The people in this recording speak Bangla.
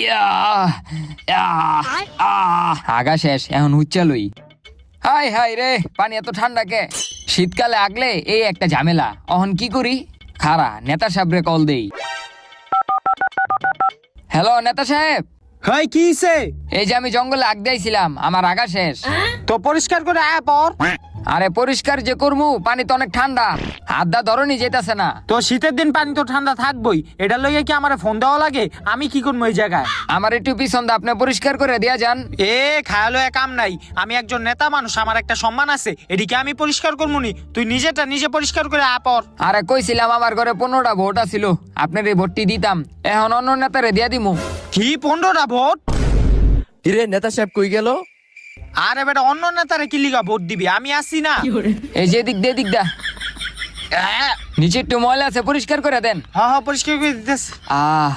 ইয়া আগা শেষ, এখন উচ্চালই। হাই হাই রে, পানি এত ঠান্ডা কে? শীতকালে আগলে এই একটা ঝামেলা। অহন কি করি? খারা নেতা সাহেবরে কল দেই। হ্যালো নেতা সাহেব, হাই কি হইছে? এই যে আমি জঙ্গলে আগ দিয়েছিলাম, আমার আগা শেষ। তো পরিষ্কার করে আয় পর। আরে পরিষ্কার যে করমু, পানি তো অনেক ঠান্ডা, হাত দা ধরনি যেতেছে না। তো শীতের দিন পানি তো ঠান্ডা থাকবই, এটা লইয়া কি আমারে ফোন দেওয়া লাগে? আমি কি করবো এই জায়গায়? আমার একটু পিছন দা, আপনি পরিষ্কার করে দিয়া যান। খায়ালো কাম নাই, আমি একজন নেতা মানুষ, আমার একটা সম্মান আছে, এদিকে আমি পরিষ্কার করবো নি? তুই নিজেটা নিজে পরিষ্কার করে আয় পর। আরে কইছিলাম আমার ঘরে 15টা ভোট আছিল, আপনার এই ভোটটি দিতাম, এখন অন্য নেতারে দিয়া দিমু। কি 15টা ভোট? কিরে নেতা সাহেব কই গেল? আরে বেটা, অন্য নেতারে কি লিগা ভোট দিবি? আমি আসি না। এই যে দিক দা নিচে একটু ময়লা আছে, পরিষ্কার করে দেন। হ্যাঁ পরিষ্কার করে দিতেছে। আহ